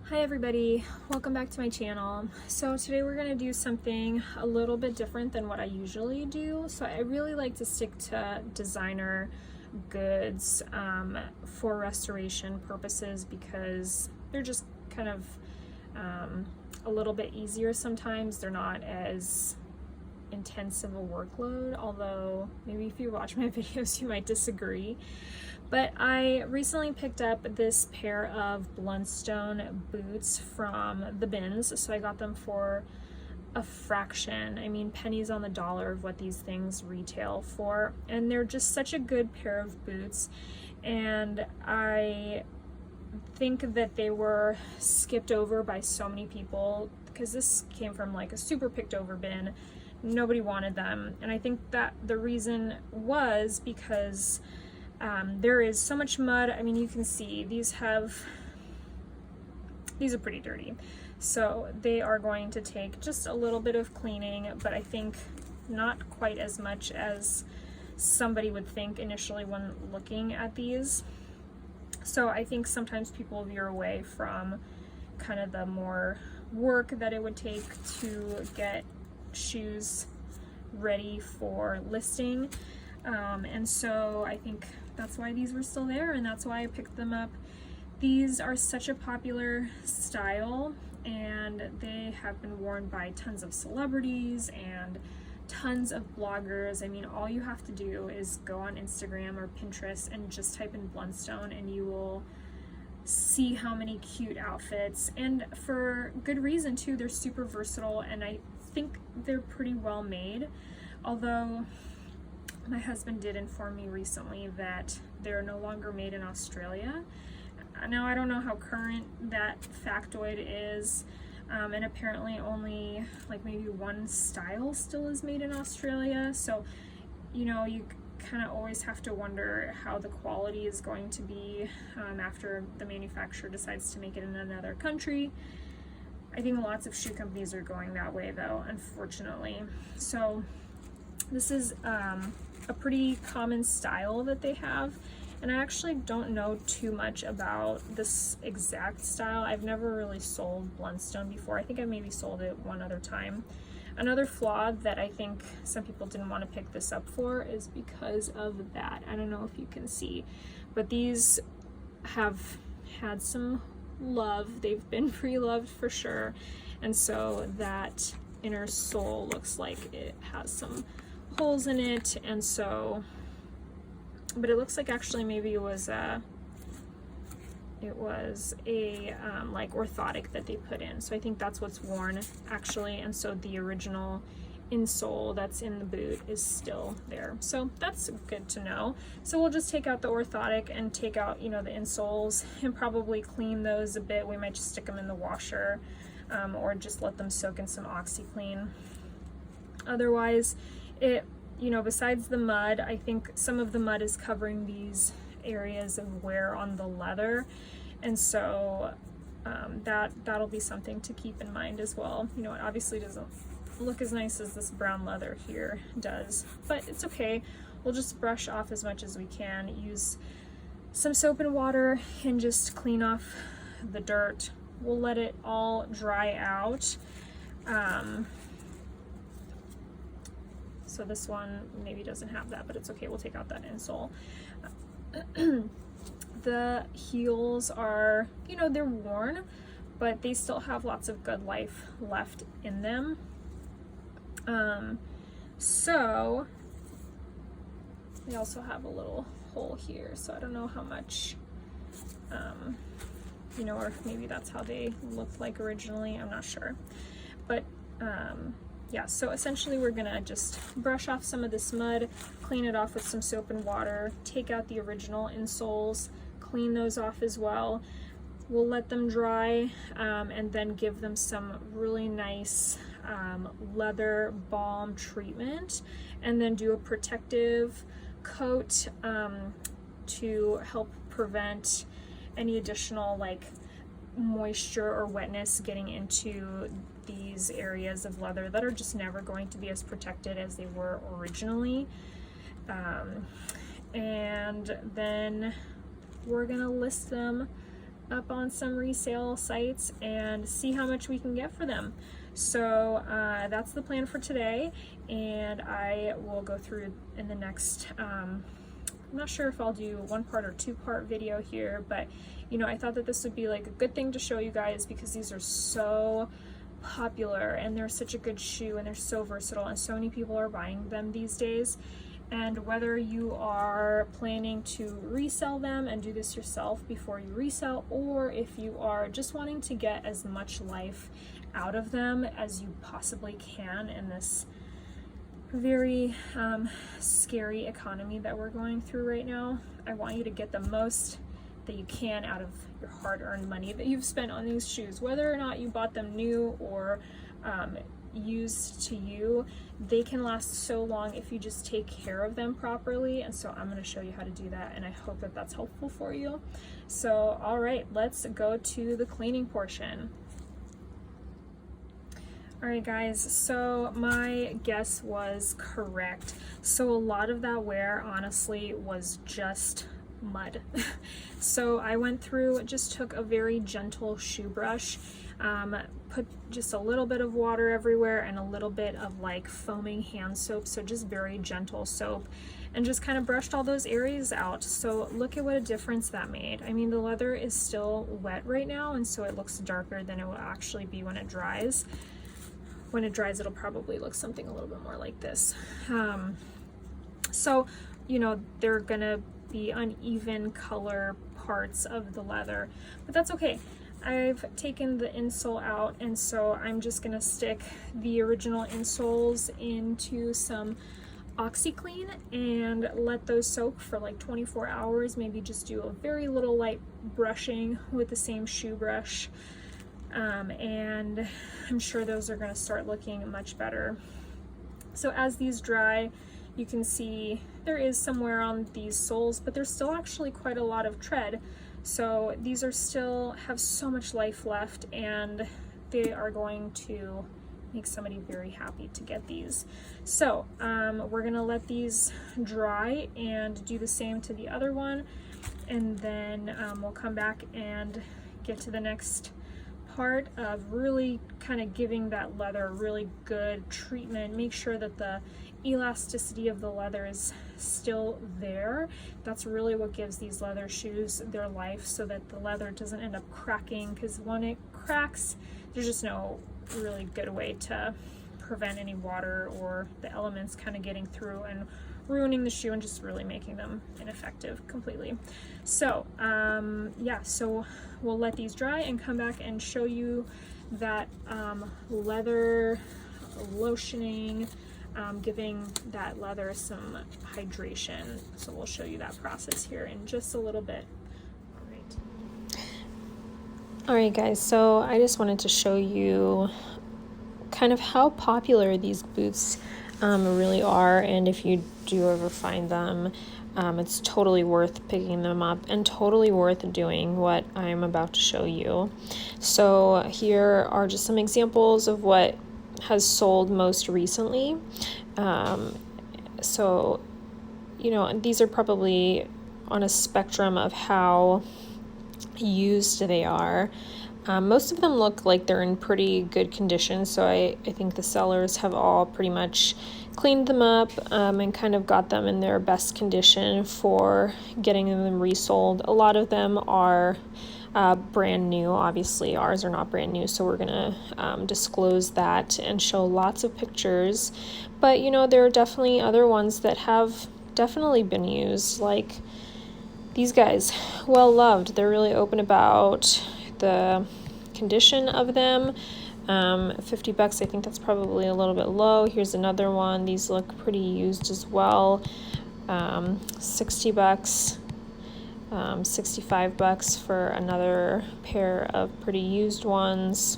Hi everybody, welcome back to my channel. So today we're going to do something a little bit different than what I usually do. So I really like to stick to designer goods for restoration purposes because they're just kind of a little bit easier sometimes. They're not as intensive a workload, although maybe if you watch my videos you might disagree. But I recently picked up this pair of Blundstone boots from the bins, so I got them for a fraction. I mean, pennies on the dollar of what these things retail for, and they're just such a good pair of boots. And I think that they were skipped over by so many people because this came from like a super picked over bin. Nobody wanted them, and I think that the reason was because there is so much mud. I mean, you can see these are pretty dirty, so they are going to take just a little bit of cleaning, but I think not quite as much as somebody would think initially when looking at these. So I think sometimes people veer away from kind of the more work that it would take to get shoes ready for listing. And so I think that's why these were still there, and that's why I picked them up. These are such a popular style, and they have been worn by tons of celebrities and tons of bloggers. I mean, all you have to do is go on Instagram or Pinterest and just type in Blundstone, and you will see how many cute outfits, and for good reason too. They're super versatile, and I think they're pretty well made, although my husband did inform me recently that they're no longer made in Australia. Now, I don't know how current that factoid is, and apparently only like maybe one style still is made in Australia. So, you know, you kind of always have to wonder how the quality is going to be after the manufacturer decides to make it in another country. I think lots of shoe companies are going that way though, unfortunately. So this is a pretty common style that they have, and I actually don't know too much about this exact style. I've never really sold Blundstone before. I think I maybe sold it one other time. Another flaw that I think some people didn't want to pick this up for is because of that. I don't know if you can see, but these have had some love. They've been pre-loved for sure, and so that inner sole looks like it has some holes in it, and so, but it looks like actually maybe it was a like orthotic that they put in, so I think that's what's worn actually, and so the original insole that's in the boot is still there, so that's good to know. So we'll just take out the orthotic and take out, you know, the insoles, and probably clean those a bit. We might just stick them in the washer, or just let them soak in some OxiClean. Otherwise, it, you know, besides the mud, I think some of the mud is covering these areas of wear on the leather, and so that'll be something to keep in mind as well. You know, it obviously doesn't look as nice as this brown leather here does, but it's okay. We'll just brush off as much as we can, use some soap and water, and just clean off the dirt. We'll let it all dry out. So this one maybe doesn't have that, but it's okay. We'll take out that insole. The heels are, you know, they're worn, but they still have lots of good life left in them. So they also have a little hole here, so I don't know how much, you know, or maybe that's how they looked like originally. I'm not sure, but yeah, so essentially we're gonna just brush off some of this mud, clean it off with some soap and water, take out the original insoles, clean those off as well. We'll let them dry, and then give them some really nice leather balm treatment, and then do a protective coat to help prevent any additional like moisture or wetness getting into these areas of leather that are just never going to be as protected as they were originally. And then we're gonna list them up on some resale sites and see how much we can get for them. So that's the plan for today, and I will go through in the next, I'm not sure if I'll do 1-part or 2-part video here, but you know, I thought that this would be like a good thing to show you guys because these are so popular and they're such a good shoe and they're so versatile and so many people are buying them these days. And whether you are planning to resell them and do this yourself before you resell, or if you are just wanting to get as much life out of them as you possibly can in this very scary economy that we're going through right now, I want you to get the most that you can out of your hard-earned money that you've spent on these shoes. Whether or not you bought them new or used to you, they can last so long if you just take care of them properly. And so I'm going to show you how to do that, and I hope that that's helpful for you. So all right, let's go to the cleaning portion. All right guys, so my guess was correct. So a lot of that wear honestly was just mud. So I went through, just took a very gentle shoe brush, put just a little bit of water everywhere and a little bit of like foaming hand soap, so just very gentle soap, and just kind of brushed all those areas out. So look at what a difference that made. I mean, the leather is still wet right now, and so it looks darker than it will actually be when it dries. When it dries, it'll probably look something a little bit more like this. So, you know, they're gonna be uneven color parts of the leather, but that's okay. I've taken the insole out, and so I'm just gonna stick the original insoles into some OxyClean and let those soak for like 24 hours. Maybe just do a very little light brushing with the same shoe brush. And I'm sure those are going to start looking much better. So as these dry, you can see there is some wear on these soles, but there's still actually quite a lot of tread. So these are still have so much life left, and they are going to make somebody very happy to get these. So we're going to let these dry and do the same to the other one, and then we'll come back and get to the next part of really kind of giving that leather a really good treatment. Make sure that the elasticity of the leather is still there. That's really what gives these leather shoes their life, so that the leather doesn't end up cracking, because when it cracks, there's just no really good way to prevent any water or the elements kind of getting through and ruining the shoe and just really making them ineffective completely. So yeah, so we'll let these dry and come back and show you that leather lotioning, giving that leather some hydration. So we'll show you that process here in just a little bit. All right guys, so I just wanted to show you kind of how popular these boots really are, and if you do ever find them, it's totally worth picking them up and totally worth doing what I'm about to show you. So here are just some examples of what has sold most recently. So, you know, these are probably on a spectrum of how used they are. Most of them look like they're in pretty good condition, so I think the sellers have all pretty much cleaned them up and kind of got them in their best condition for getting them resold. A lot of them are brand new. Obviously ours are not brand new, so we're gonna disclose that and show lots of pictures. But you know, there are definitely other ones that have definitely been used, like these guys. Well loved. They're really open about the condition of them. $50, I think that's probably a little bit low. Here's another one. These look pretty used as well. $60, $65 for another pair of pretty used ones.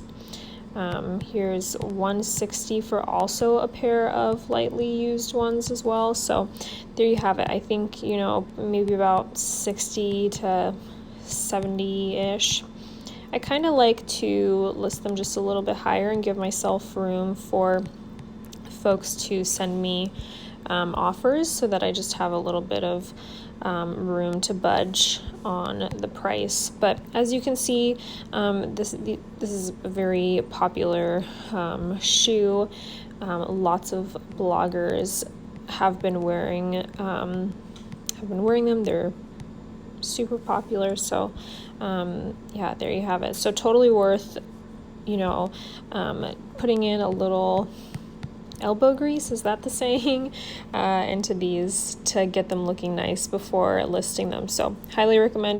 Here's $160 for also a pair of lightly used ones as well. So there you have it. I think, you know, maybe about 60 to 70-ish. I kind of like to list them just a little bit higher and give myself room for folks to send me offers, so that I just have a little bit of room to budge on the price. But as you can see, this is a very popular shoe. Lots of bloggers have been wearing them. They're super popular. So yeah, there you have it. So totally worth, putting in a little elbow grease, is that the saying, into these to get them looking nice before listing them. So highly recommend.